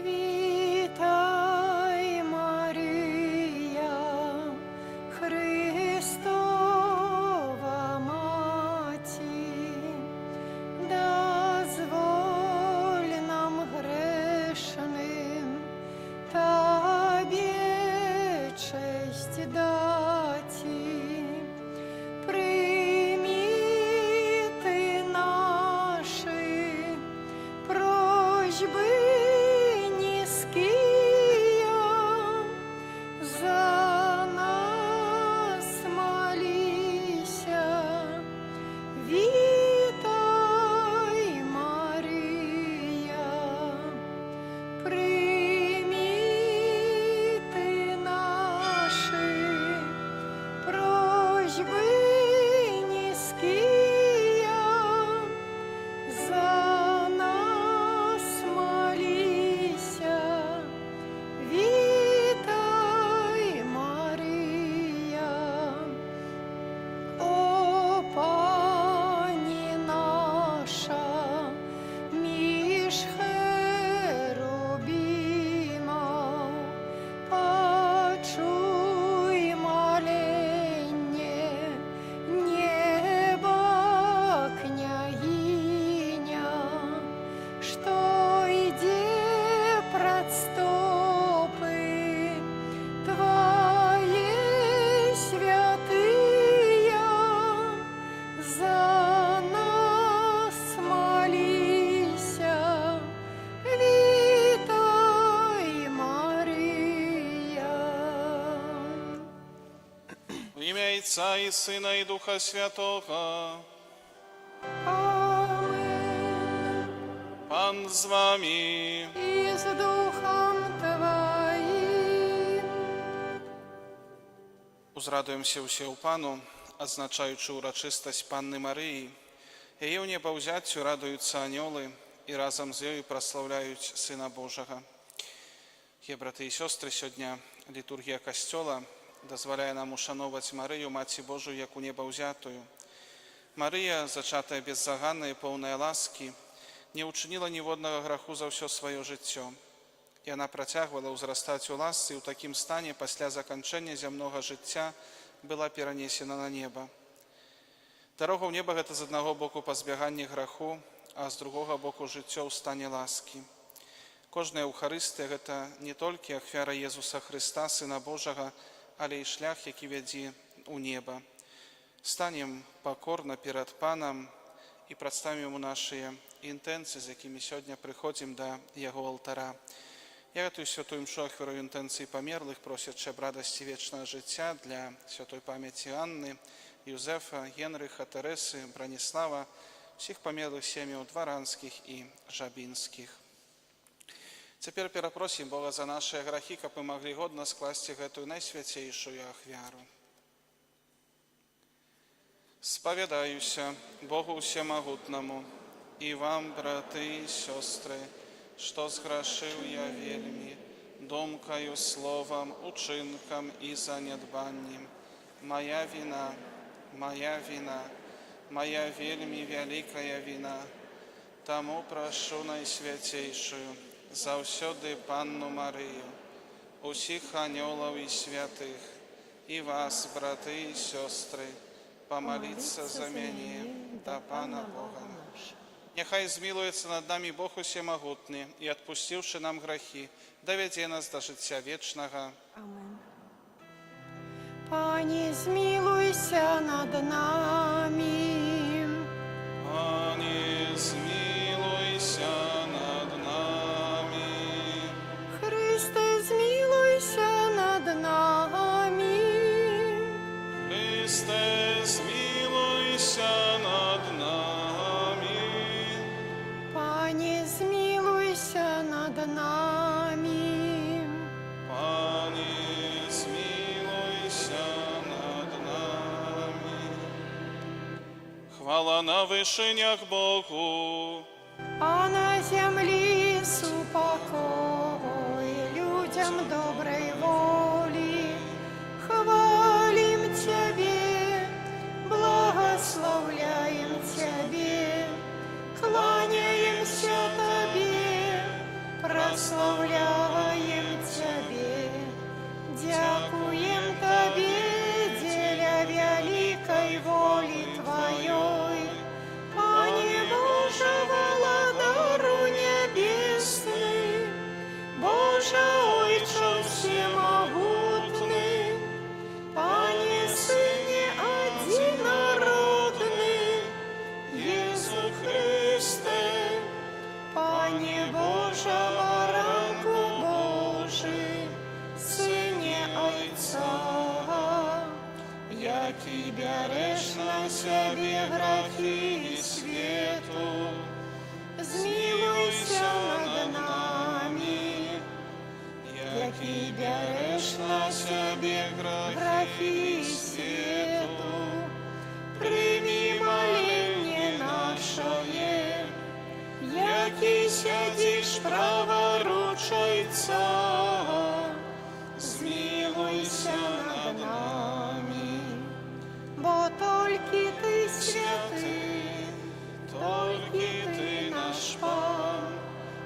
Вітай, Марія, Христова Маті, дозволь нам грешним Тобі честь даті. Прийми ти наші просьби низкие, за нас молися. Вітай, Марія, прийми ти наші просьби низкие, за нас молися. Вітай, Марія. О, Пані наша, між херувимов, почуй моленье неба княгиня, что иде пред стопы Твои святые, за нас молися. Вітай, Марія. В ім'я Отця і Сина і Духа Святого. Амен. Пан з вами. І з Духом Твоїм. Узрадуємося усі у Пану, означаючи урочистость Панни Марії. Її у небовзяттю радуються аньоли і разом з нею прославляють Сина Божого. Є, брати і сестри, сьогодні літургія Костьола дозволяє нам ушановувати Марію, Маті Божу, як у небовзятую. Марія, зачатая беззаганна і повна ласки, не учинила ніводного граху за все своє життя. І вона протягувала узрастати у ласці, і у таким стані, після закінчення земного життя, була перенесена на небо. Дорога в небо – це з одного боку позбігання граху, а з другого боку життя у стані ласки. Кожна Евхаристія – це не тільки ахвяра Єсуса Христа, Сина Божого, але й шлях, який веде у небо. Станем покорно перед Паном і представимо йому наші інтенції, з якими сьогодні приходимо до Його алтаря. Я эту святую мшу ахвярую інтенції померлих, просячи об радості вічного життя для святої пам'яті Анни, Юзефа, Генриха, Тереси, Браніслава, всіх померлих сім'їв дворянських і жабінських. Теперь перепросим Бога за наши грехи, как мы могли годно скласти эту найсвятейшую ахвяру. Споведаюся Богу Всемогутному и вам, браты и сестры, что сгрешил я вельми, думкою, словом, учинком и занедбанием. Моя вина, моя вельми великая вина. Тому прошу найсвятейшую, завсёды Панну Марию, усіх аньолов и святых, и вас, браты и сестры, помолиться за меня, да Пана Бога нашего. Нехай змилуется над нами Бог Всемогутний, и, отпустивши нам грехи, доведе нас до життя вечного. Амен. Пані, змилуйся над нами. Пані, змилуйся над нами. Христе, змилуйся над нами. Христе, змилуйся над нами. Пані, змилуйся над нами. Пані, змилуйся над нами. Хвала на вишенях Богу, А на землі супокой людям доброй воли. Хвалим Тебе, благословляем Тебе, кланяемся Тебе, прославляем які сядзіш праворуч Отця, змилуйся над нами. Бо тільки ти Святий, тільки ти наш Пан,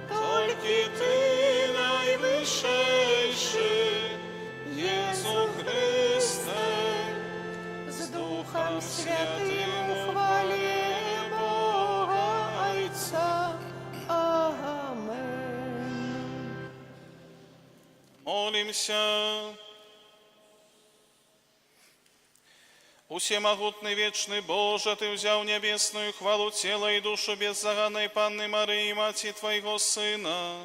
тільки ти найвищейший, Єсу Христе, з Духом Святим у хвалі Бога Отця. Амен. Молимся. Усемогутный вечный Боже, Ты взял небесную хвалу тела и душу беззаганной Панны Марии, Мати Твоего Сына.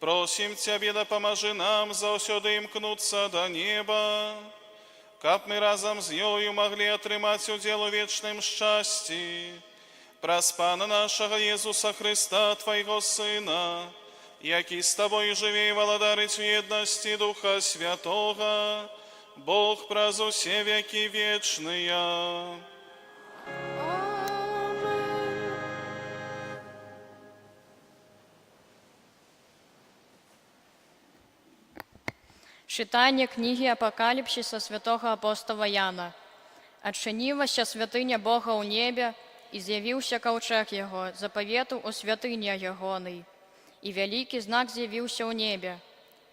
Просим Тебя, да поможи нам заосёды имкнуться до неба, каб мы разом с Ёю могли отрымать удел у вечном счастье. Праз Пана нашего Иисуса Христа, Твоего Сына, який с Тобой живе и владарить в едности Духа Святого, Бог праз усе веки вечные. Амен. Читання книги Апокаліпсиса святого апостола Яна. Адчинілася святиня Бога у небе, і з'явився ковчег Його, заповіту у святині Йогоний. І великий знак з'явився у небе.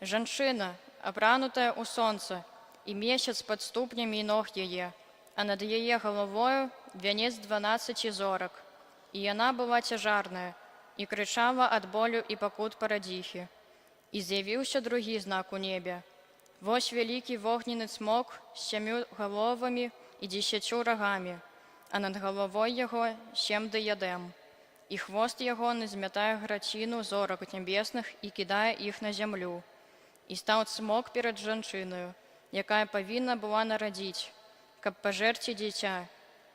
Женщина, опранутая у сонце, и месяц под ступнями ног ее, а над ее головою венец 12 зорок. И она была тяжарная, и кричала от болю и покут порадихи. И з'явился другий знак у небе. Вось великий вогненный смок с 7 головами и 10 рогами, а над головой его 7 диадем. И хвост его изметая гратину зорок небесных и кидая их на землю. И стал смок перед женщиною, якая повинна була народить, каб пожерти дитя,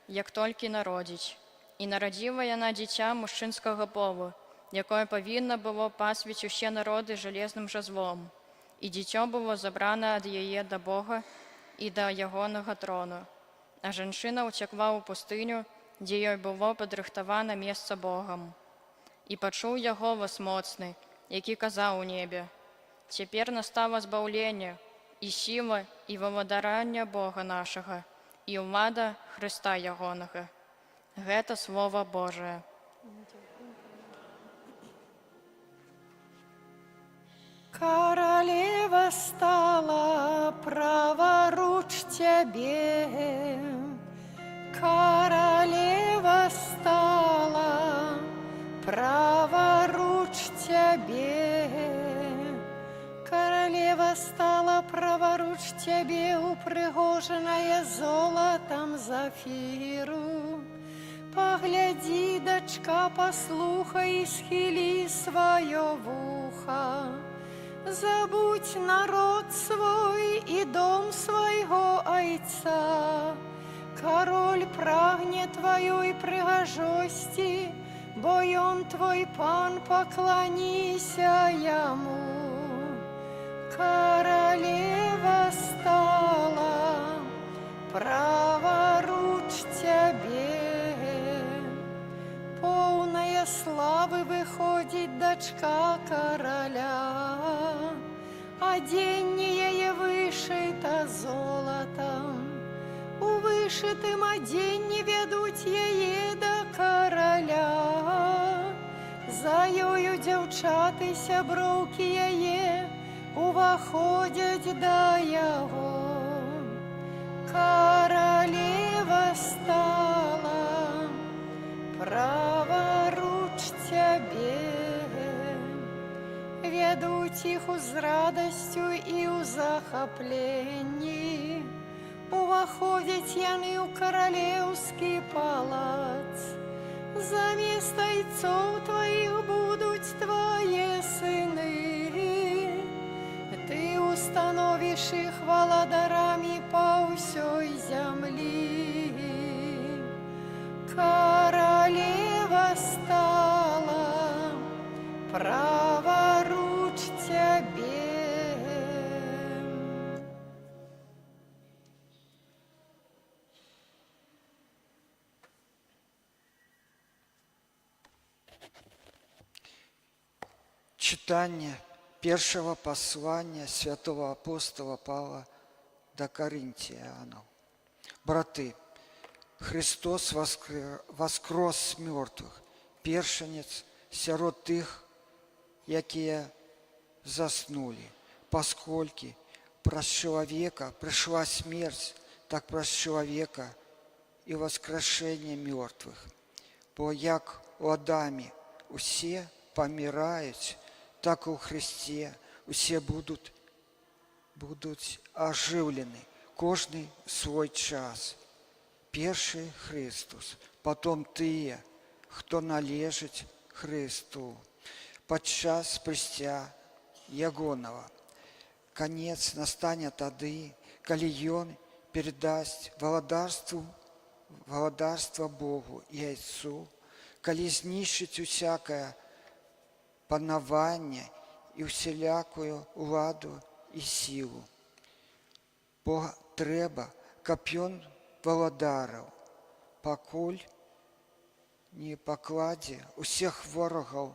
як тільки народить. І народила яна дитя мужчинського полу, якое повинно було пасвіць усе народи железним жезлом. І дитя було забрано від її до Бога і до Йогоного трону. А женщина утекла у пустиню, де їй було підрихтовано місце Богом. І почув я голос моцний, який казав у небі: «Тепер настало збавлення, і сила, і володарання Бога нашого, і влада Христа Йогоного». Гэта Слово Божие. Королева стала праворуч тебе, королева стала праворуч тебе, королева стала праворуч тебе, упригоженная золотом зафиру. Погляди, дочка, послухай и схили свое в ухо. Забудь народ свой и дом своего Отца. Король прагне твоей пригожости, бо он твой пан, поклонися ему. Королева стала праворуч тебе, полная славы выходит дочка короля. Оденье ей вышито золотом, у вышитым оденье ведут ей до короля. За ёю дівчати сябровки яе уваходять до яго. Королева стала праворуч тебе, ведуть их з радостью и у захопленні. Уваходять яны у королевский палац. Замест отцов твоих будут твои сыны. Ты установишь их владарами по всей земли. Королева стала праворуч тебе. Читание первого послания святого апостола Павла до Коринтиянов. Браты, Христос воскрес с мертвых, першенец сярод тих, які заснули, поскольки праз человека пришла смерть, так праз человека и воскрешение мертвых. Бо як у Адаме усе помирают, так и у Христе усе будут оживлены, кожный свой час. Перший Христос, потом тыя, хто належить Христу. Падчас прыцця Ягонава. Конец настане тады, калі Ён передасць валадарства Богу і Айцу, калі знішчыць усякае панаванне і усялякую уладу і сілу. Бо трэба, каб Ён валадараў, пакуль не пакладзе усіх ворагаў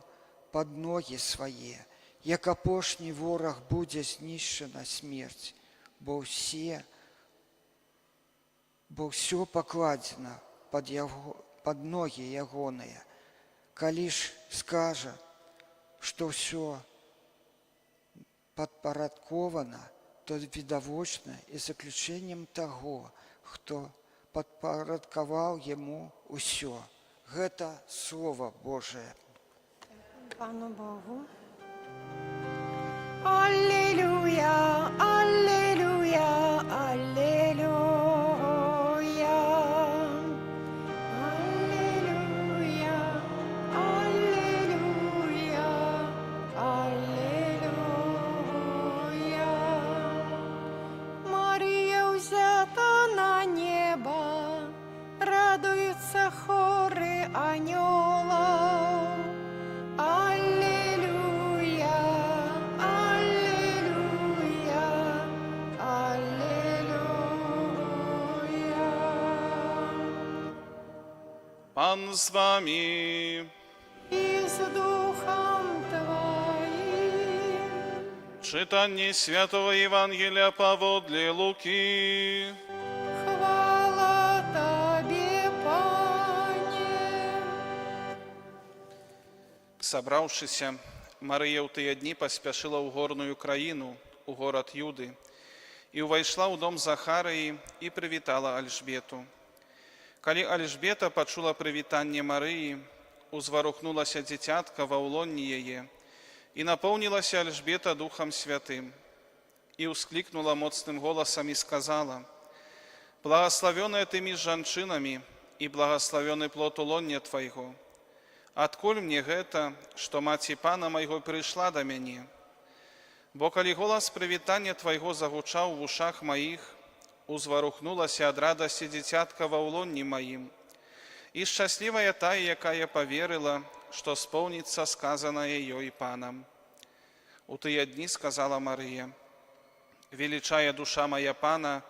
пад ногі свае, як апошні вораг будзе знішчана смерць, бо ўсё пакладзена пад ногі ягоныя. Калі ж скажа, што ўсё падпарадкована, то відавочна і заключэннем таго, хто падпарадкаваў яму ўсё. Гэта Слово Божие. Пану Богу. Аллилуйя, аллилуйя, аллилуйя. Аллилуйя, аллилуйя, аллилуйя. Мария взята на небо, радуются хоры анёлов. Аллилуйя, аллилуйя, аллилуйя. Пан з вами. И с Духом Твоим. Читание Святого Евангелия поводле Луки. Хвала Тебе, Пане. Собравшися, Мария ў тыя дні паспяшыла ў горную краіну, у горад Юды, і ўвайшла ў дом Захарыі і прывітала Альжбету. Калі Альжбета пачула прывітанне Марыі, узварухнулася дзіцятка ва ўлонні яе, і напоўнілася Альжбета Духам Святым, і ўсклікнула моцным голасам і сказала: «Благаславёная ты між жанчынамі, і благаславёны плод улоння Твайго. Адкуль мне гэта, што маці Пана майго прыйшла да мяне? Бо калі голас прывітання Твайго загучаў в ушах маіх, узварухнулася ад радасці дзіцятка ва ўлонні маім. І шчаслівая тая, якая паверыла, што споўніцца сказанае ёй Панам». У тыя дні сказала Марыя: «Велічае душа моя Пана,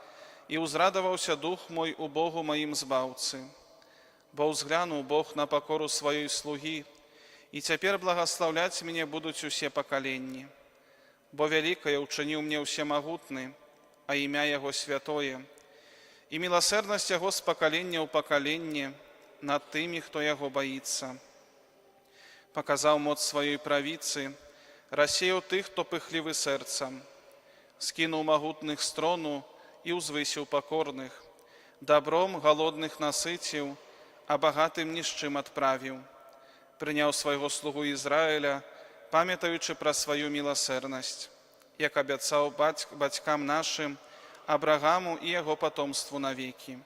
і ўзрадаваўся дух мой у Богу маім збаўцы. Бо ўзглянуў Бог на пакору сваёй слугі, і цяпер благаслаўляць мяне будуць усе пакаленні. Бо вялікае ўчыніў мне ўсемагутны, а імя Яго святое, і міласэрнасць Яго з пакалення ў пакаленне над тымі, хто Яго баіцца. Паказаў моц сваёй правіцы, рассеяў тых, хто пыхлівы сэрцам, скінуў магутных з трону і ўзвысіў пакорных, дабром галодных насыціў, а багатым ні з чым адправіў. Прыняў свайго слугу Ізраіля, памятаючы пра сваю міласэрнасць, як абяцаў бацькам нашым, Абрагаму і яго патомству навекі».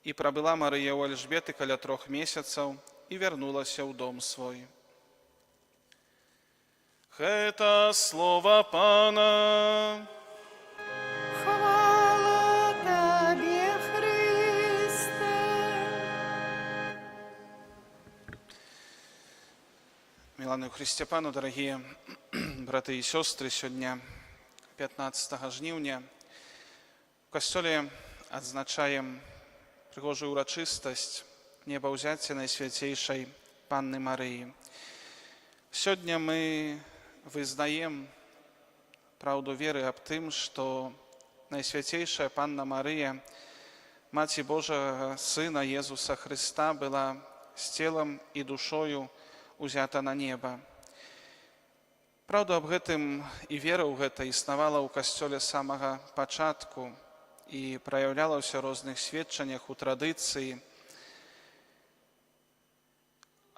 І прабыла Марыя ў Альжбеты каля 3 месяцаў і вярнулася ў дом свой. Гэта слова Пана. Хвала Тебе, Христе. Миланы ў Христе Пану, дорогие браты і сёстры, сёння 15 жніўня у касцёле адзначаем прыгожую урачыстасць небаўзяцця Найсвяцейшай Панны Марыі. Сёння мы вызнаем праўду веры аб тым, што Найсвяцейшая Панна Марыя, Маці Божага Сына Езуса Хрыста, была з целам і душою узята на неба. Праўда аб гэтым і вера ў гэта існавала ў Касцёле з самага пачатку і праяўлялася ў розных сведчаннях, у традыцыі.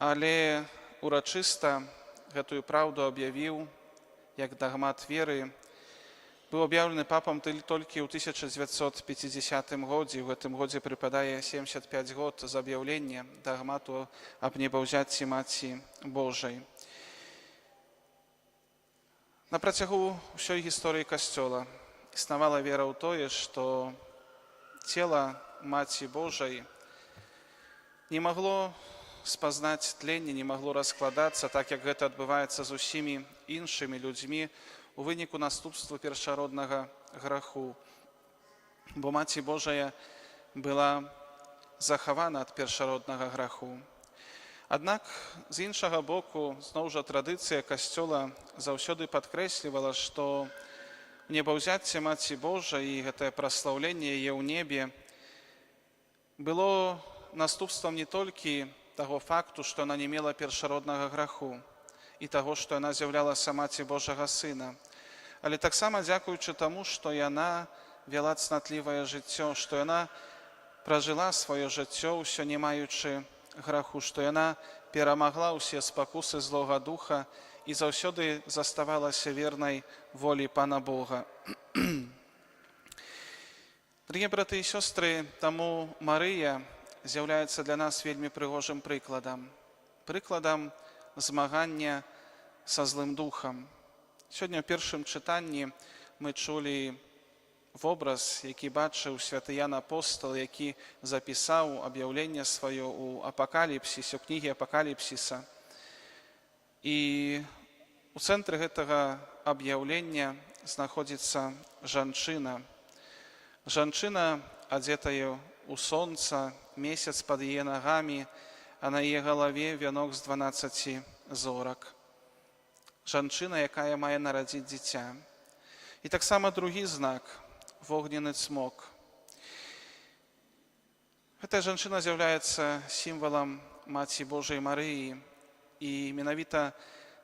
Але урачыста гэтую праўду аб'явіў, як дагмат веры, быў аб'яўлены папам толькі ў 1950 годзе. У гэтым годзе прыпадае 75 год з аб'яўлення дагмату аб небаўзяцці Маці Божай. На працягу ўсёй гісторыі Касцёла існавала вера ў тое, што цела Маці Божай не магло спазнаць тленне, не магло раскладацца, так як гэта адбываецца з усімі іншымі людзьмі у выніку наступства першароднага граху. Бо Маці Божая была захавана ад першароднага граху. Аднак, з іншага боку, зноў жа традыцыя Касцёла заўсёды падкрэслівала, што небаўзяцце Маці Божай і гэтае праслаўленне яе ў небе было наступствам не толькі таго факту, што яна не мела першароднага граху і таго, што яна з'яўлялася Маці Божага Сына, але таксама дзякуючы таму, што яна вяла цнатлівае жыццё, што яна пражыла сваё жыццё, ўсё не маючы граху, што яна перамагла ўсе спакусы злога духа і заўсёды заставалася вернай волі Пана Бога. Дарагія браты і сёстры, таму Марыя з'яўляецца для нас вельмі прыгожым прыкладам змагання са злым духам. Сёння ў першым чытанні мы чулі вобраз, які бачыў святы Ян Апостал, які запісаў аб'яўленне сваё ў Апакаліпсісе, у кнігі Апакаліпсіса. І у цэнтры гэтага аб'яўлення знаходзіцца жанчына. Жанчына, адзетая у сонца, месяц пад яе нагамі, а на яе галаве вянок з 12 зорак. Жанчына, якая мае нарадзіць дзіця. І таксама другі знак – вогненны цмок. Гэтая жанчына з'яўляецца сімвалам Маці Божай Марыі, і менавіта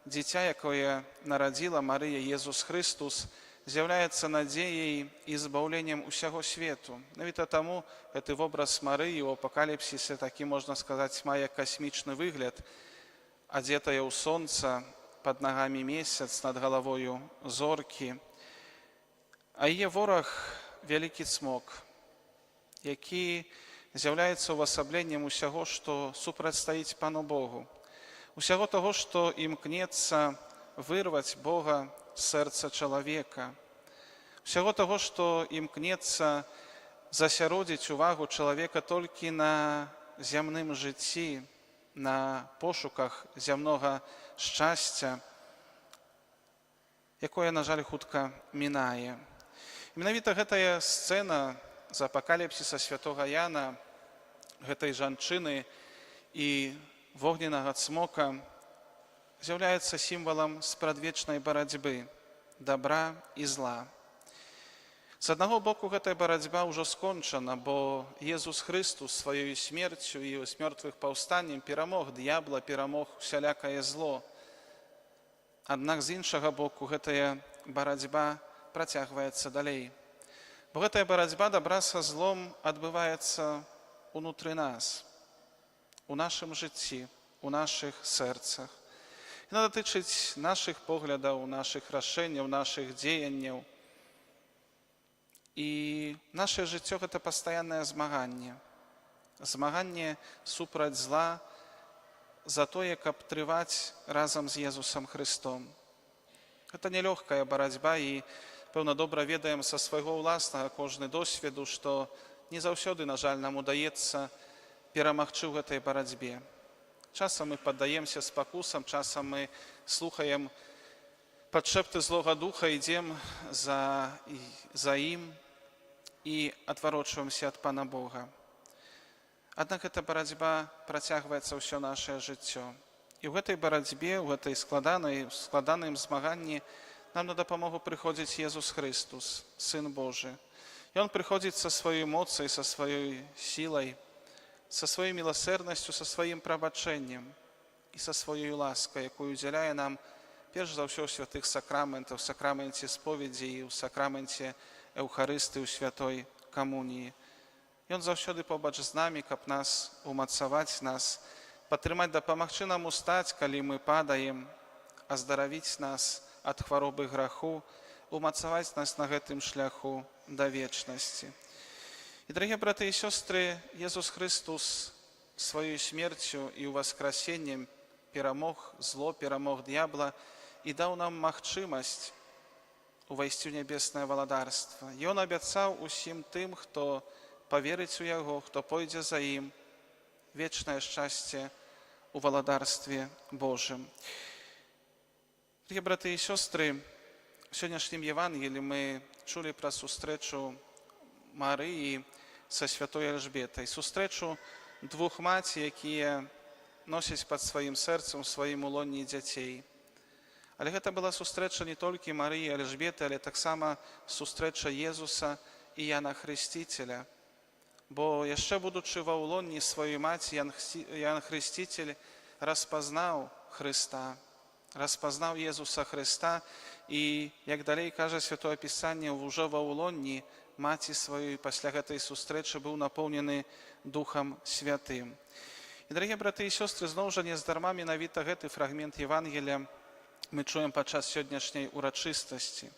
дзіця, якое нарадзіла Марыя, Езус Хрыстус, з'яўляецца надзеяй і збаўленнем усяго свету. Менавіта таму гэты вобраз Марыі ў Апакаліпсісе такі, можна сказаць, мае касмічны выгляд, адзетая ў сонца, пад нагамі месяц, над галавою зоркі. А яе вораг – вялікі цмок, які з'яўляецца увасабленнем усяго, што супрацьстаіць Пану Богу, усяго таго, што імкнецца вырваць Бога з сэрца чалавека, усяго таго, што імкнецца засяродзіць увагу чалавека толькі на зямным жыцці, на пошуках зямнога шчасця, якое, на жаль, хутка мінае. І менавіта гэтая сцэна з Апакаліпсіса святога Яна, гэтай жанчыны і вогненнага цмока, з'яўляецца сімвалам спрадвечнай барацьбы добра і зла. З аднаго боку, гэтая барацьба ўжо скончана, бо Езус Хрыстус сваёю смерцю і з мёртвых паўстаннем перамог д'ябла, перамог усялякае зло. Аднак з іншага боку, гэтая барацьба працягваецца далей. Бо гэтая барацьба добра са злом адбываецца унутры нас, у нашым жыцці, у нашых сэрцах. Яна датычыць нашых поглядаў, нашых рашэнняў, нашых дзеянняў. І наше жыццё – гэта пастаяннае змаганне. Змаганне супраць зла за тое, каб трываць разам з Езусам Хрыстом. Гэта нелёгкая барацьба, і, пэўна, добра ведаем са свайго ўласнага кожны досведу, што не заўсёды, на жаль, нам удаецца перамагчы ў гэтай барацьбе. Часам мы паддаемся спакусам, часам мы слухаем падшэпты злога духа, ідзем за ім і адварочваемся ад Пана Бога. Аднак эта барацьба працягваецца ўсё нашае жыццё. І ў гэтай барацьбе, ў гэтай складаным змаганні нам на дапамогу прыходзіць Езус Христус, Сын Божы. Ён прыходзіць са сваёй моцай, са сваёй сілай, са сваёй міласэрнасцю, са сваім прабачэннем і са сваёй ласкай, якую удзяляе нам перш за ўсё ў святых сакраментах, у сакраменце споведзі і ў сакраменце Еўхарысты, у святой камуніі. Ён заўсёды побач з намі, каб нас умацаваць, нас падтрымаць, дапамагчы нам устаць, калі мы падаем, аздаравіць нас ад хваробы граху, умацаваць нас на гэтым шляху да вечнасці. І, дарагія браты і сёстры, Езус Христус сваёй смерцю і ўваскрасеннем перамог зло, перамог д'ябла і даў нам магчымасць увайсці ў нябеснае валадарства. Ён абяцаў усім тым, хто паверыць у яго, хто пойдзе за ім, вечнае шчасце у валадарстве Божым. Дарагія браты і сёстры, у сённяшнім Евангелі мы чулі пра сустрэчу Марыі са святой Элжбетай, сустрэчу двух маці, якія носяць пад сваім сэрцам, сваім улонні дзяцей. Але гэта была сустрэча не толькі Марыі і Элжбеты, але таксама сустрэча Езуса і Яна Хрысціцеля. Бо яшчэ будучы ва ўлонні сваёй маці, Ян Хрысціцель распазнаў Хрыста, распазнаў Езуса Хрыста і, як далей кажа Святое Пісанне, ўжо ва ўлонні маці сваёй пасля гэтай сустрэчы быў напоўнены Духам Святым. І, дарагія браты і сёстры, зноў жа нездарма менавіта гэты фрагмент Евангелія мы чуем падчас сённяшняй урачыстасці.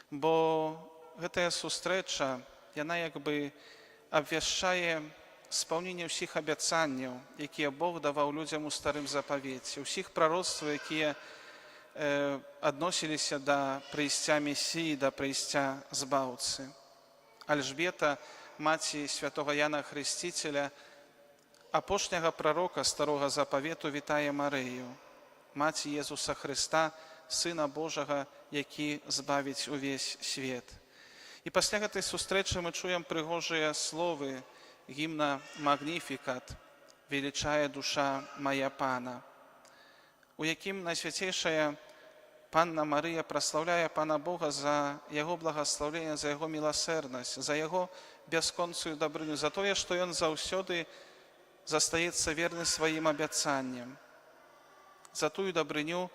Бо гэтая сустрэча, яна як бы абвяшчае спаўненне ўсіх абяцанняў, якія Бог даваў людзям у старым запавеце, ўсіх прароцтваў, якія адносіліся да прыйсця Месіі, да прыйсця збаўцы. Элжбета, маці святога Яна Хрысціцеля, апошняга прарока старога запавету, вітае Марыю, маці Езуса Хрыста, Сына Божага, які збавіць увесь свет. І пасля гэтай сустрэчы мы чуем прыгожыя словы гімна «Магніфікат», «Велічае душа мая Пана», у якім Найсвяцейшая Панна Марыя праслаўляе Пана Бога за яго благаслаўленне, за яго міласэрнасць, за яго бясконцую дабрыню, за тое, што ён заўсёды застаецца верны сваім абяцанням, за тую дабрыню,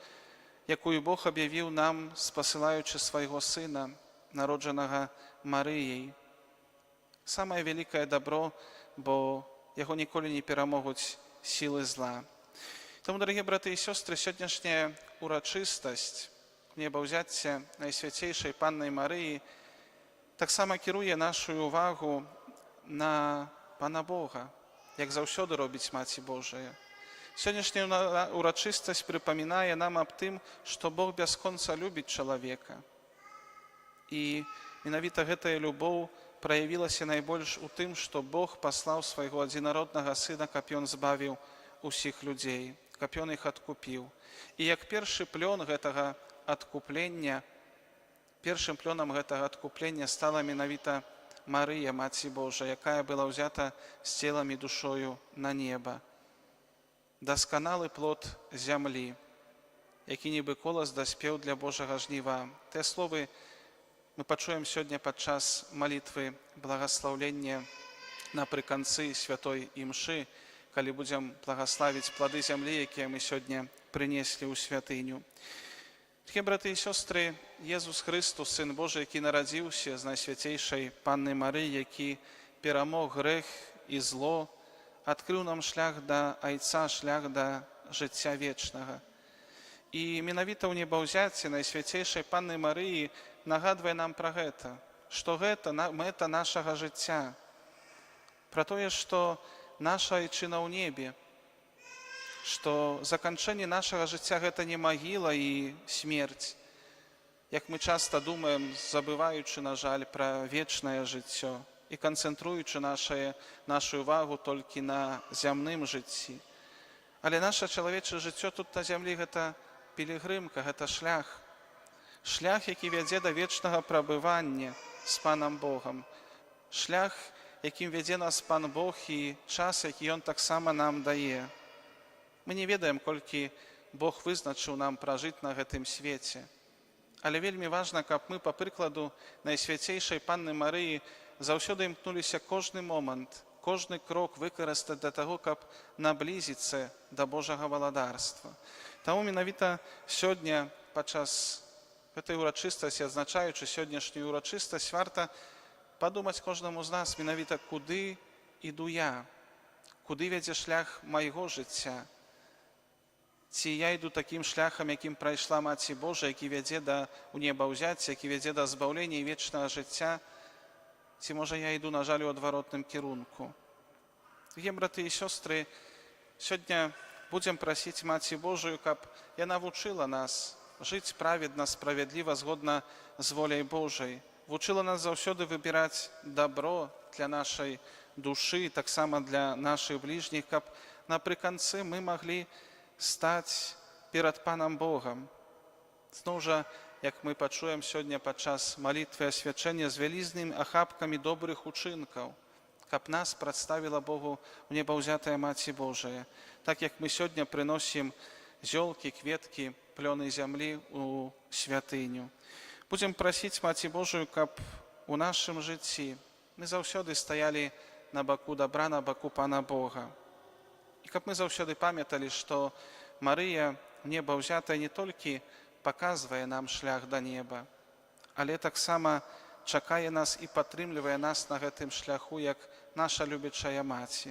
якую Бог аб'явіў нам, спасылаючы свайго Сына, народжанага Марыяй. Самае вялікае дабро, бо яго ніколі не перамогуць сілы зла. Таму, дарагія браты і сёстры, сённяшняя урачыстасць небаўзяцця Найсвяцейшай Паннай Марыі таксама кіруе нашу ўвагу на Пана Бога, як заўсёды робіць Маці Божая. Сённяшняя урачыстасць прыпамінае нам аб тым, што Бог бясконца любіць чалавека. І менавіта гэтая любоў праявілася найбольш у тым, што Бог паслаў свайго адзінароднага Сына, каб ён збавіў усіх людзей, каб ён іх адкупіў. І як першы плён гэтага адкуплення, першым плёнам гэтага адкуплення стала менавіта Марыя, Маці Божа, якая была ўзята з целам і душою на неба. Дасканалы плод зямлі, які нібы колас даспеў для Божага жніва. Тыя словы мы пачуем сёння падчас малітвы благаслаўлення напрыканцы святой імшы, калі будзем благаславіць плады зямлі, якія мы сёння прынеслі ў святыню. Дарагія браты і сёстры, Езус Хрыстус, Сын Божы, які нарадзіўся з Найсвяцейшай Панны Марыі, які перамог грэх і зло, адкрыў нам шлях да Айца, шлях да жыцця вечнага. І менавіта ў небаўзяцці Найсвяцейшай Панны Марыі нагадвае нам пра гэта, што гэта мэта нашага жыцця, пра тое, што наша Айчына ў небе, што заканчэнне нашага жыцця гэта не магіла і смерць, як мы часта думаем, забываючы, на жаль, пра вечнае жыццё і канцэнтруючы нашу ўвагу толькі на зямным жыцці. Але наша чалавечае жыццё тут на зямлі гэта пілігрымка, гэта шлях, які вядзе да вечнага прабывання з Панам Богам, шлях, якім вядзе нас Пан Бог і час, які Ён таксама нам дае. Мы не ведаем, колькі Бог вызначыў нам пражыць на гэтым свеце. Але вельмі важна, каб мы, па прыкладу Найсвяцейшай Панны Марыі, заўсёды імкнуліся кожны момант, кожны крок выкарыстаць для таго, каб наблізіцца да Божага валадарства. Таму менавіта сёння, падчас гэтай урачыстасці, адзначаючы сённяшнюю урачыстасць, варта падумаць кожнаму з нас менавіта, куды іду я, куды вядзе шлях майго жыцця. Ці я іду такім шляхам, якім прайшла Маці Божа, які вядзе да унебаўзяцця, які вядзе да збаўлення і вечнага жыцця, ці, можа, я іду, на жаль, у адваротным кірунку. Дорогие браты і сёстры, сёння будзем прасіць Маці Божую, каб яна вучыла нас жыць праведна, справядліва, згодна з воляй Божай. Вучыла нас заўсёды выбіраць дабро для нашай душы, таксама для нашых бліжніх, каб напрыканцы мы маглі стаць перад Панам Богам. Зноў жа, як мы пачуем сёння падчас малітвы асвячэння, з вялізнымі ахапкамі добрых учынкаў, каб нас прадставіла Богу унебаўзятая Маці Божая. Так як мы сёння прыносім зёлкі, кветкі, плёны зямлі ў святыню. Будзем прасіць Маці Божую, каб у нашым жыцці мы заўсёды стаялі на баку дабра, на баку Пана Бога. І каб мы заўсёды памяталі, што Марыя унебаўзятая не толькі паказвае нам шлях да неба, але таксама чакае нас і падтрымлівае нас на гэтым шляху, як наша любячая маці.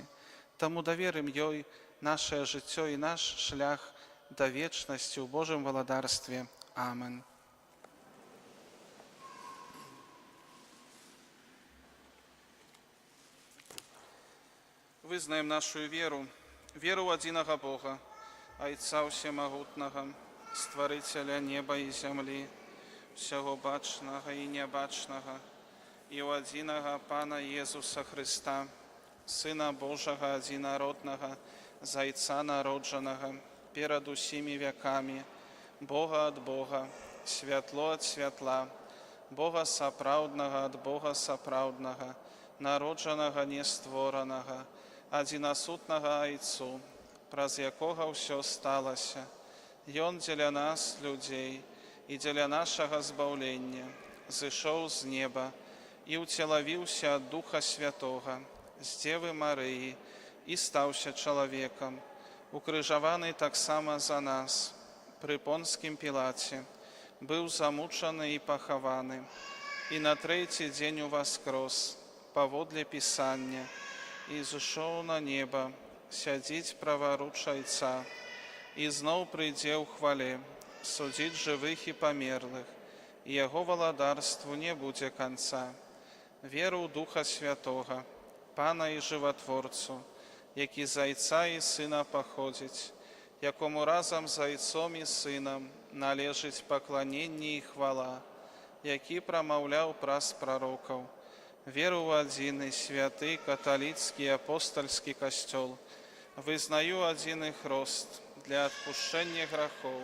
Таму даверым ёй нашае жыццё і наш шлях да вечнасці ў Божым валадарстве. Амен. Вызнаем нашу веру, веру ў адзінага Бога, Айца Усемагутнага, Стварыцеля неба і зямлі, усяго бачнага і нябачнага, і ў адзінага Пана Езуса Хрыста, Сына Божага адзінароднага, Зайца народжанага, перад усімі вякамі, Бога ад Бога, святло ад святла, Бога сапраўднага ад Бога сапраўднага, народжанага нестворанага, адзінасутнага Айцу, праз якога ўсё сталася. Ён дзеля нас, людзей, і дзеля нашага збаўлення, зышоў з неба і ўцелавіўся ад Духа Святога, з Дзевы Марыі, і стаўся чалавекам, укрыжаваны таксама за нас, пры Понскім Пілаце, быў замучаны і пахаваны, і на трэці дзень уваскрос, паводле Пісання, і зышоў на неба, сядзіць праваруч Айца, і зноў прыйдзе ў хвале, судзіць жывых і памерлых, і яго валадарству не будзе канца. Веру ў Духа Святога, Пана і Жыватворцу, які з Айца і Сына паходзіць, якому разам з Айцом і Сынам належыць пакланенне і хвала, які прамаўляў праз прарокаў. Веру ў адзіны святы каталіцкі і апостальскі касцёл, вызнаю адзіны хрост для адпушчэння грахоў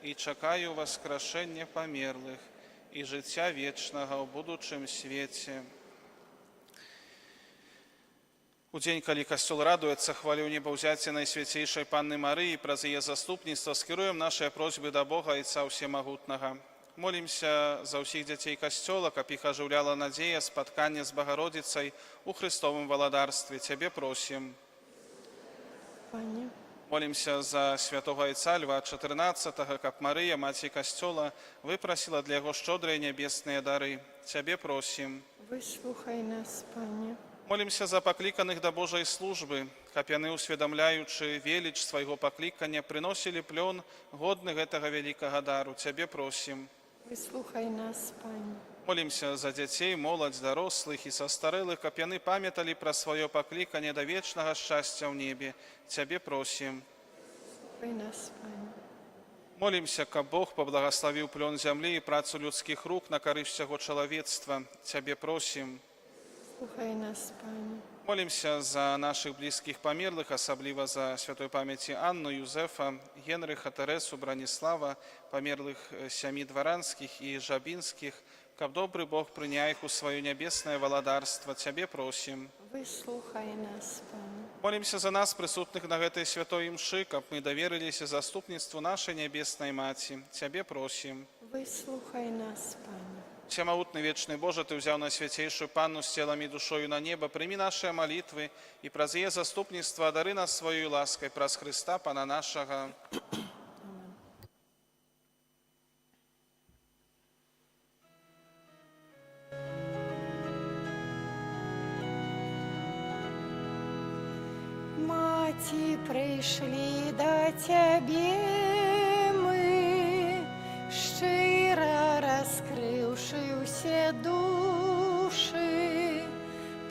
і чакаю васкрашэння памерлых і жыцця вечнага ў будучым свеце. У дзень, калі касцёл радуецца хвале ўнебаўзяцця Найсвяцейшай Панны Марыі, праз яе заступніцтва скіруем нашыя просьбы да Бога Айца Усемагутнага. Молімся за ўсіх дзяцей касцёла, каб іх ажыўляла надзея спаткання з Багародзіцай у Христовым валадарстве. Цябе просім. Пане. Молімся за святого Айца Льва XIV, каб Марыя, Маці Касцёла, выпрасіла для яго шчодрыя нябесныя дары. Цябе просім. Выслухай нас, Пане. Молімся за пакліканых да Божай службы, каб яны, усведамляючы веліч свайго паклікання, прыносілі плён годны гэтага вялікага дару. Цябе просім. Выслухай нас, Пане. Молімся за дзяцей, моладзь, дарослых і састарэлых, каб яны памяталі пра сваё пакліканне да вечнага шчасця ў небе. Цябе просім. Выслухай нас, Пане. Молімся, каб Бог паблагаславіў плён зямлі і працу людскіх рук на карысць усяго чалавецтва. Цябе просім. Выслухай нас, Пане. Молімся за нашых блізкіх памерлых, асабліва за святой памяці Анну, Юзефа, Генрыха, Тэрэсу, Браніслава, памерлых сямі дваранскіх і жабінскіх, каб добры Бог прыняў іх у сваё нябеснае валадарства. Цябе просім. Выслухай нас, Пане. Молимся за нас, присутных на этой святой мши, как мы доверились заступництву нашей Небесной Мати. Тебе просим. Вислухай нас, Пане. Всемогутный вечный Боже, Ты взял на святейшую Панну с телом и душою на небо, прими наши молитвы и праз ее заступництво одари нас своей лаской, праз Христа, Пана нашего. Маті, прийшли до Тебе ми, щиро розкривши усі душі,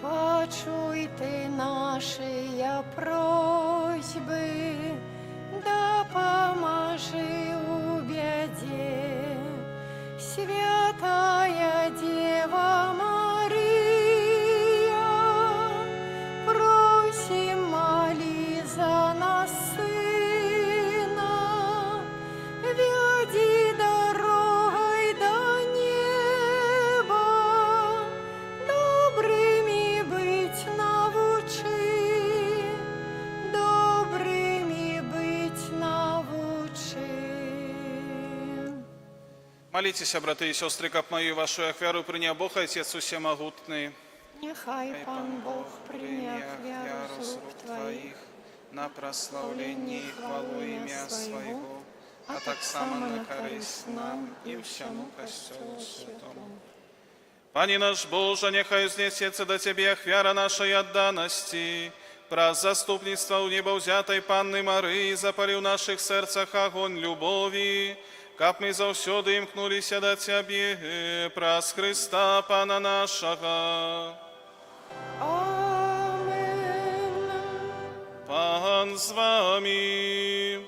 почуй Ти наші просьби, допоможи у беде. Святая Дева Мария, просим, моли за нас Сына, веди дорогой до неба, добрыми быть научи, добрыми быть научи. Молитесь, браты и сестры, как мою вашу ахвяру принял Бог, Отец Всемогутный. Нехай Пан Бог, прийняв вяру з рук Твоїх, на прославление и хвалу имя Своего, а так само на користь нам и всему Костелу Святому. Пане наш Боже, нехай изнесется до Тебе ахвяра нашей отданости, про заступництво у неба взятой Панны Марии запали в наших сердцах огонь любови, как мы завсёды имкнулися до Тебе, праз Христа Пана нашего. Амен. Пан з вами.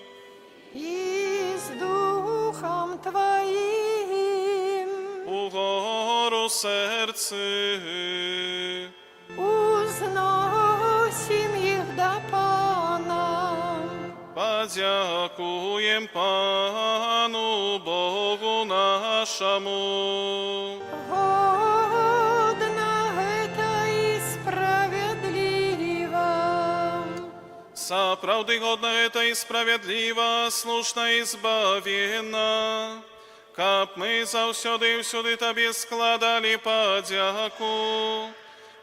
І з Духом Твоїм, Угору серце, узносим їх до Пана. подякуєм Пану Богу нашому. Годно это и справедливо. Справды годно это и справедливо, слушно и избавенно, как мы завсёды и всюди Тебе складали подяку.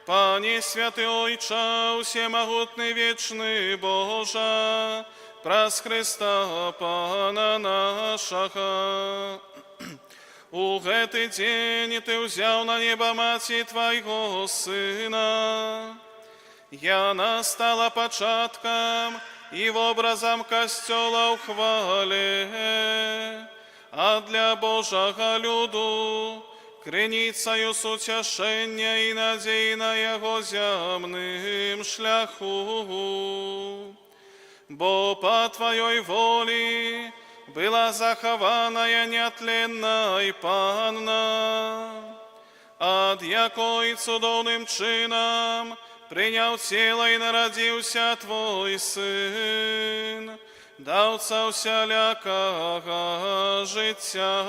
Пане святый Ойча, всемогутный вечный Боже, праз Христа Пана нашего. У этот день Ты взял на небо Мати Твоего Сына, и она стала початком и образом Костела в хвале, а для Божьего люду криницею с утешения и надей на Его земным шляху. Бо по Твоей воле была захованная нетленная Панна, от якой цудовным чином принял тело и народился Твой Сын, давца всялякого життя.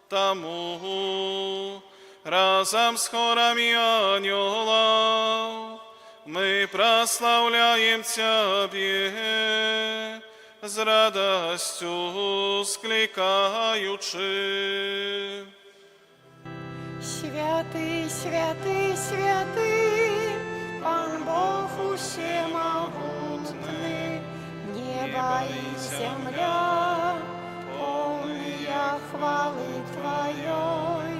Тому разом с хорами ангелов мы прославляем Тебе, с радостью скликаючи. Святый, святый, святый, Пан Бог всемогутный, небо и земля, полная хвалы Твоей.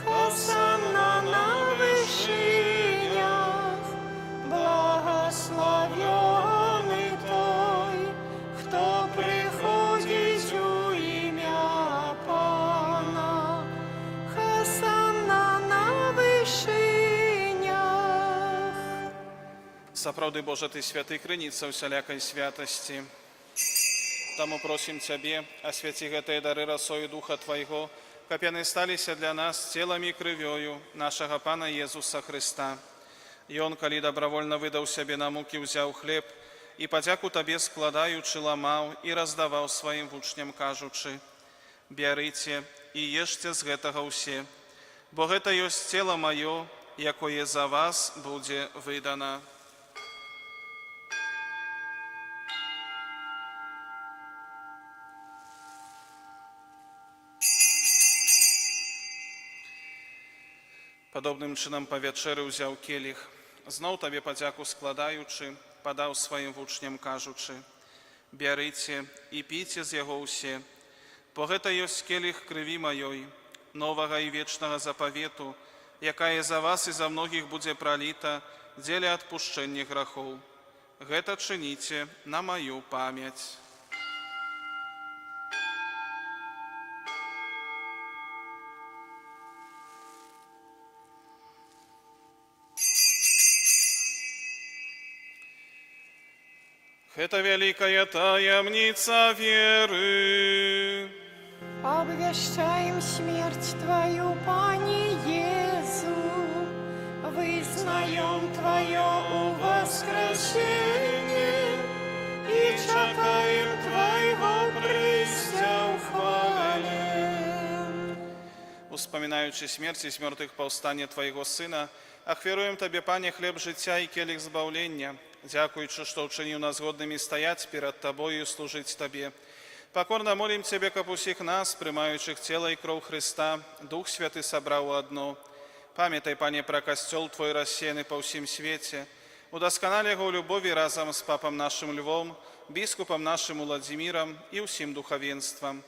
Хосанна на вышинях, благословенный Той, кто приходит у имя Пана. Хосанна на вышинях. Сапраўды, Боже, Ты святый, крыніца всялякой святости. Тому просим Тебе, освяти гэтыя дары росою Духа Твоего, каб яны сталіся для нас телом и крывёю нашего Пана Иисуса Христа. И Он, коли добровольно выдал себе на муки, взял хлеб, и подяку Тебе складаючи ламаў и раздавал своим вучням, кажучи: «Бярыце и ешьте з гэтага ўсе, бо гэта ёсць тело мое, якое за вас будет выдано». Падобным чынам па вячэры ўзяў келіх, зноў табе падзяку складаючы, падаў сваім вучням, кажучы: «Бярыце і піце з яго ўсе, бо гэта ёсць келіх крыві маёй, новага і вечнага запавету, якая за вас і за многіх будзе праліта дзеля адпушчэння грахоў. Гэта чыніце на маю памяць». Гэта вялікая таямніца веры. Обвещаем смерть Твою, Пане Иису, вызнаем Твое воскресение и чекаем Твоего прыся в хвале. Успамінаючы смерць і змёртвых паўстання Твайго Сына, ахвяруем Табе, Пане, хлеб жыцця і келіх збаўлення, дзякуючы, што ўчыніў нас годнымі стаяць перад Табою і служыць Табе. Покорно молим Тебе, каб усіх нас, прымаючых цела і кроў Христа, Дух Святы сабраў у адно. Памятай, Пане, пра касцёл Твой рассеяны па ўсім свеце. Удасканалі яго ў любові разам з папам нашым Львом, біскупам нашым Уладзімірам і ўсім духавенствам.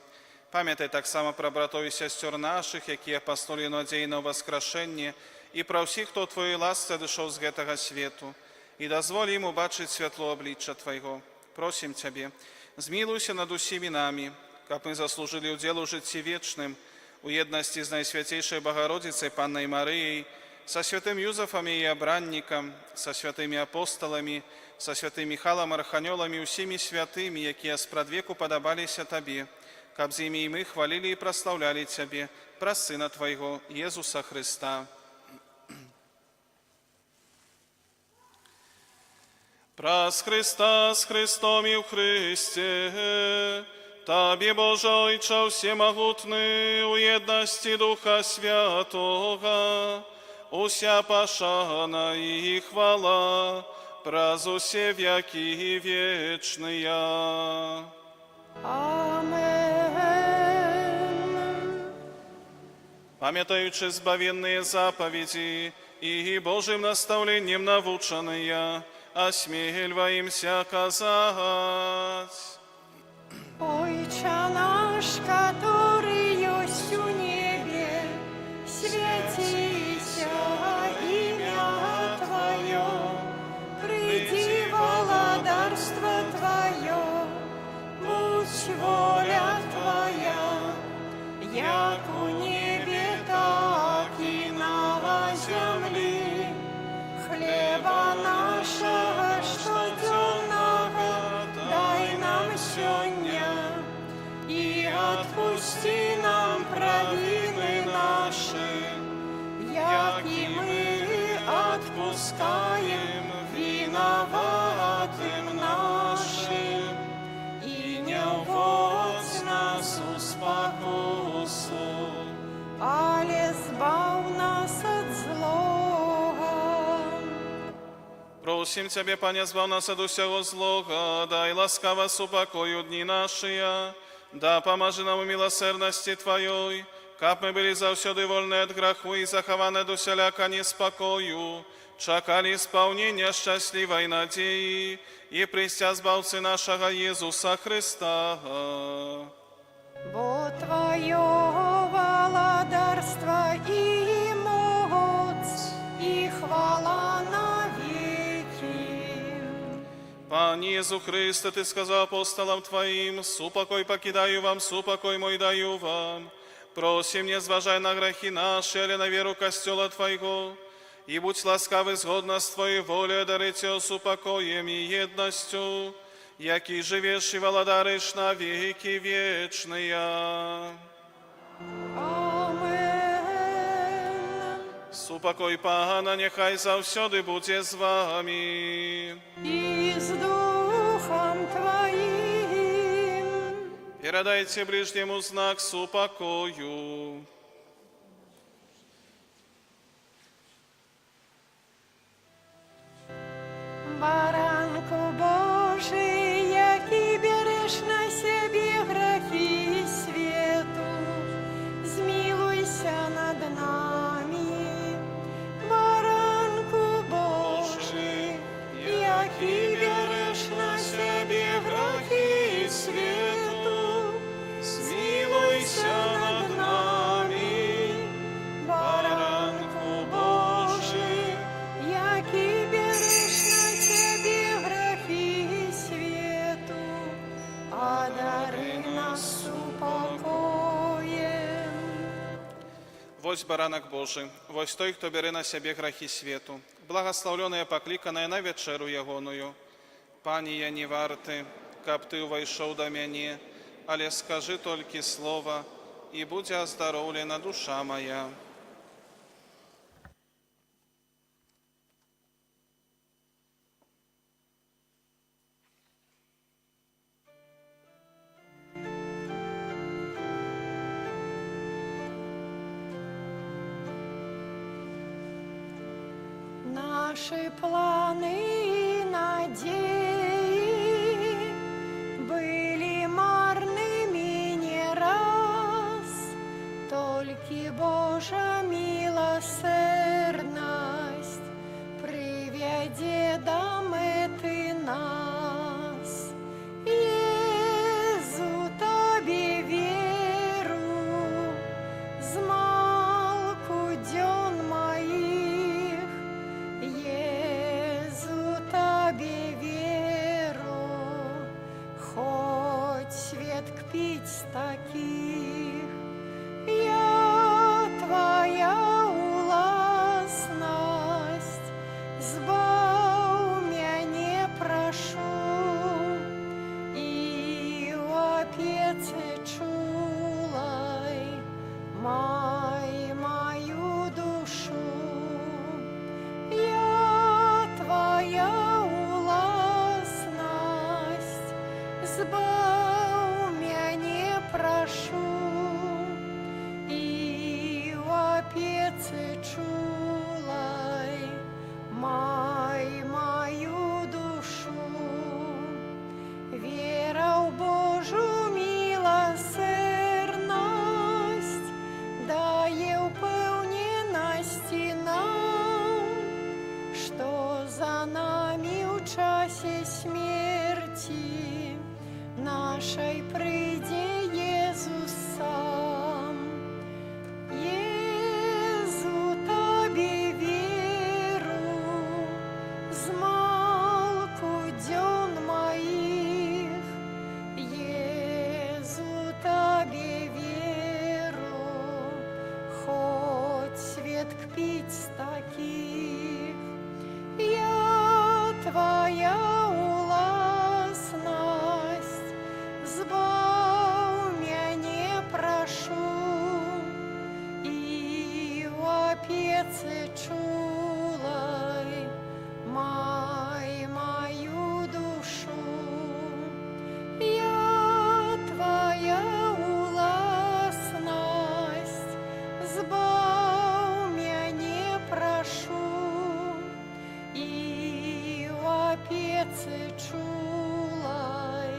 Памятай таксама пра братоў і сясцёр нашых, якія паснулі надзеі на ўваскрашэнне, і пра ўсіх, хто ў Твоёй ласцы адышоў з гэтага свету. І дазволь ім убачыць святло аблічча Твайго. Просім Цябе, змілуйся над усімі намі, каб мы заслужылі ўдзел у жыцці вечным, у еднасці з Найсвяцейшай Багародзіцай Паннай Марыяй, са святым Юзафам і абраннікам, са святымі апосталамі, са святым Міхалам Арханёлам і ўсімі святымі, якія спрадвеку падабаліся Табе, каб з імі і мы хвалілі і праслаўлялі Цябе праз Сына Твайго, Езуса Христа. Праз Христа, з Христом і в Христі, Табі, Боже Ойче всемогутний, у єдності Духа Святого, уся пашана і хвала, праз усе віки вічния. Амен. Пам'ятаючи збавенные заповеди и Божьим наставлением навученные, осмеливаемся казать. Отче наш, который есть у небе, святися имя Твое, приди владарство Твое, будь воля Твоя, як у небе, так и на земле. Хлеба нашего штоденного дай нам сегодня, и отпусти нам провины наши, як и мы отпускаем виноватым нашим, и не вводь нас в спокусу, але збав нас от злого. Просим Тебе, Пане, збав нас от усього злого, дай ласкаво супокою дни наши, да поможи нам у милосердности Твоей, каб мы были завсёды вольны от греху и захованы до всяляка неспокою, чакали исполнения счастливой надеи и престя збавцы нашего Иисуса Христа. Бо Твое владарство и моц, и хвала навеки. Пане Иисус Христе, Ты сказал апостолам Твоим: «Супокой покидаю вам, супокой мой даю вам». Просим, не зважай на грехи наши, але на веру костела Твоего, и будь ласкавый згодно с Твоей волей одарить его супокоем и едностью, який живешь и владаришь на веки вечные. Амен. Супокой Пана, нехай завсёды буде з вами. И с Духом Твоим. Передайте ближнему знак супокою. Баранку Божий, який береш на себе грехи свету, змилуйся над нами. одари нас упокоем. Вось баранак Божий, вось той, хто бере на сябе грахі свету, благословленая, пакліканая на вечеру ягоную. Пані, я не варты, каб ты увайшоў да мяне, але скажы толькі слова, і будзе аздароўлена душа моя. Наши планы и надеи были марными не раз, только Божья милосердность приведе до меты нас. Езу Тобі веру, змалку дён моих, Езу Тобі веру, хоть свет кпить таких. Я Твоя уласность, збав мяне прошу, и в опеце чулай май мою душу. Я Твоя уласность, збав мяне прошу, и в опеце чулай май мою душу. Вера в Божу милосердность дає впевненості нам, что за нами в часе смерти нашей прийде Иисус сам. Езу Тобі веру, змалку дён моих, Езу Тобі веру, хоть свет кпить таких. Я Твоя уласность, збав мяне прошу, и в опеце чулай май мою душу. Я Твоя уласность, збав мяне прошу, и в опеце чулай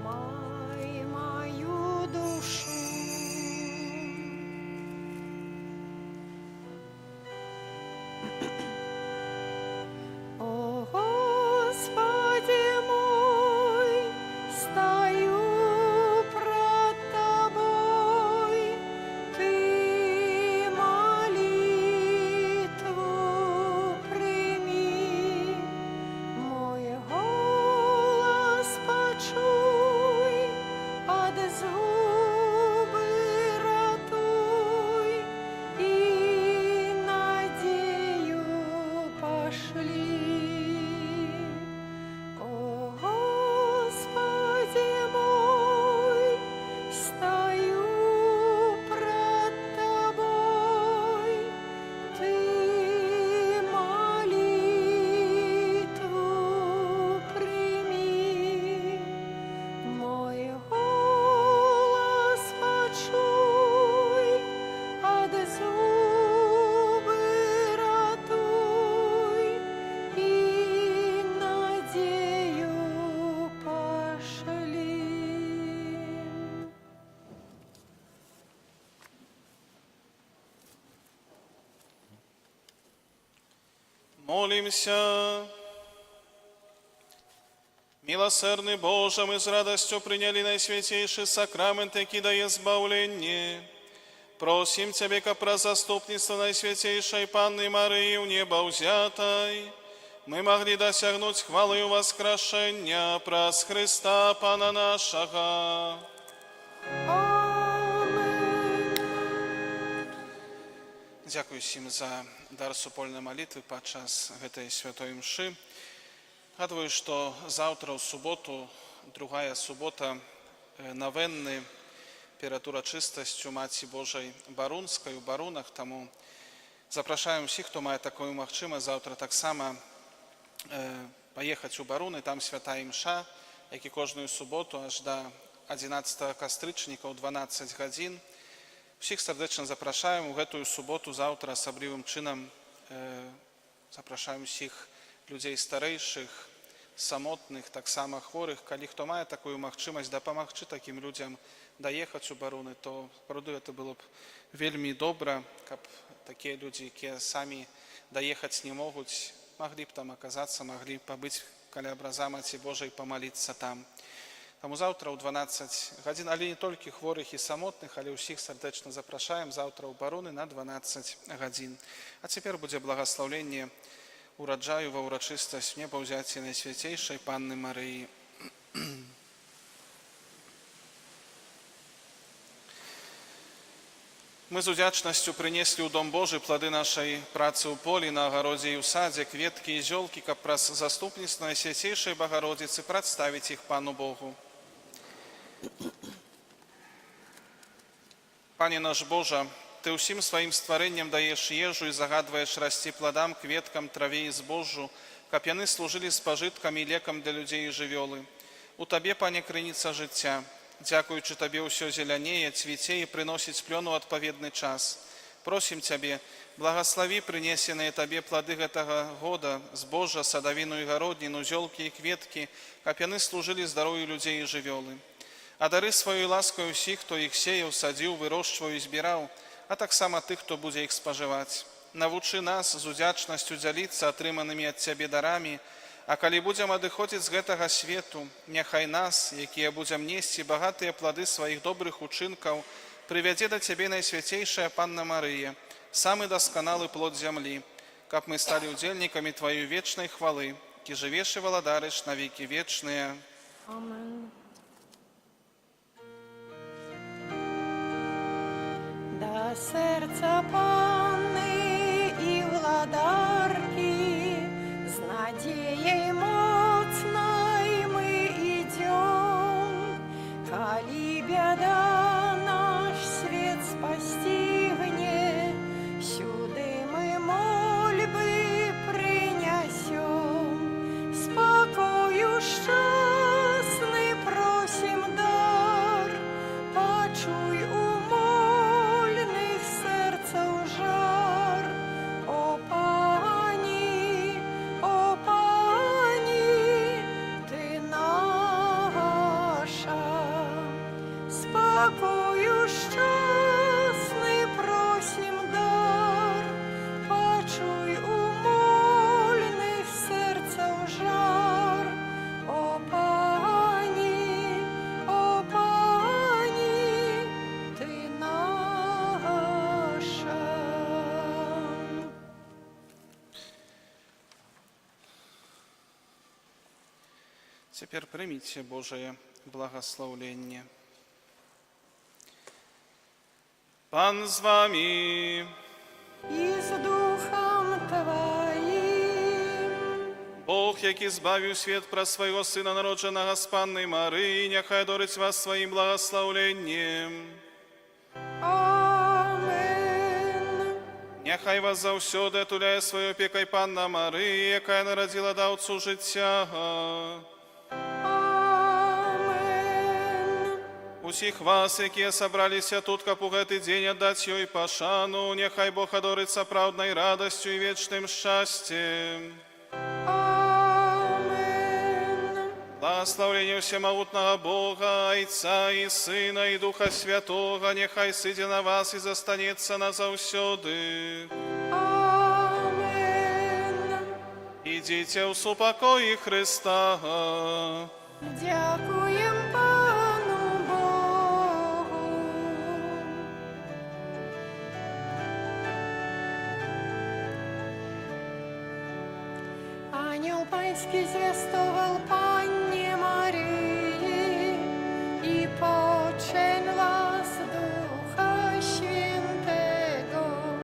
май мою душу. О Господи мой, стою пред Тобой, Ты молитву прими, мой голос почуй, от згуби ратуй, и надею пошли. О Господи мой, стою пред Тобой, Ты молитву прими, мой голос почуй, от зубы ратуй, и надею пошли. Молимся. Милосердный Боже, мы с радостью приняли наисвятейший сакрамент, який дає збавлення. Просим Тебе, как про заступництво Наисвятейшей Панны Марии в небо взятой, мы могли досягнуть хвалы воскрешения праз Христа Пана нашего. Дзякуй всім за дар супольнай малітвы падчас гэтай святой імшы. Гадваю, што заўтра ў суботу, другая субота навенны перад урачыстасцю Маці Божай Барунскай у Барунах, таму запрашаем усіх, хто мае такую магчымасць, заўтра таксама паехаць у Баруны, там святая імша, як і кожную суботу, аж да 11 кастрычніка ў 12 гадзін. Всіх сардэчна запрашаем у гэтую суботу, заўтра асаблівым чынам запрашаем усіх людзей старэйшых, самотных, таксама хворых. Калі хто мае такую магчымасць дапамагчы такім людзям даехаць у Баруны, то правда гэта было б вельмі добра, каб такія людзі, якія самі даехаць не могуць, маглі б там аказацца, маглі б пабыць каля абраза Маці Божай, памаліцца там. Таму заўтра ў 12 гадзін, але не толькі хворых і самотных, але ўсіх сардэчна запрашаем заўтра ў Баруны на 12 гадзін. А цяпер будзе благаслаўленне ураджаю ва ўрачыстасць небаўзяцці Найсвяцейшай Панны Марыі. Мы з удзячнасцю прынеслі ў Дом Божы плады нашай працы ў полі, на агародзе і ў садзе, кветкі і зёлкі, каб праз заступніцтва Найсвяцейшай Багародзіцы прадставіць іх Пану Богу. Пане наш Божа, Ты ўсім сваім стварэннем даеш ежу і загадваеш расці пладам, кветкам, траве і збожжу, каб яны служылі спажыткам і лекам для людзей і жывёлы. У Табе, Пане, крыніца жыцця. Дзякуючы Табе ўсё зелянее, цвіце і прыносіць плёну ў адпаведны час. Просім Цябе, благаславі прынесеныя Табе плады гэтага года, збожжа, садавіну і гародніну, зёлкі і кветкі, каб яны служылі здароўю людзей і жывёлы. А дары сваёй ласкай усіх, хто іх сеяў, садзіў, вырошчваў і збіраў, а таксама тых, хто будзе іх спажываць. Навучы нас з удзячнасцю дзяліцца атрыманымі ад Цябе дарамі, а калі будзем адыходзіць з гэтага свету, няхай нас, якія будзем несці багатыя плады сваіх добрых учынкаў, прывядзе да Цябе Найсвяцейшая Панна Марыя, самы дасканалы плод зямлі, каб мы сталі удзельнікамі Тваёй вечнай хвалы, кі жывеш і валадарыш на векі вечныя. Amen. До серця Панни і владарки з надією моцною ми ідем, коли беда наш світ спастигне, сюди ми мольби принесем, спокою щасний просим дар, почуй умольних серцев жар. О Пані, Ти наша, спокою щасний просим дар, почуй умольних серцев жар. О Пані, Ти наша. Цяпер прыміце Божае благаслаўленне. Пан з вамі. І з Духом Твоїм. Бог, які збавіў свет праз свайго Сына, народжанага з Паннай Марыі, няхай дорыць вас сваім благаслаўленнем. Амен. Няхай вас заўсёды атуляе сваёй опекай Панна Марыя, якая нарадзіла даўцу жыцця. Амен. Усіх вас, якія сабраліся тут, каб у гэты дзень аддаць ёй пашану, няхай Бог адорыць сапраўднай радасцю і вечным шчасцем. Амен. Благаслаўленне ўсемагутнага Бога, Айца і Сына і Духа Святога, няхай сыдзе на вас і застанецца назаўсёды. Амен. Ідзіце ў супакоі Хрыста. Дякуєм Пану Богу. Ангел Панський звістував Панні Марії, і почен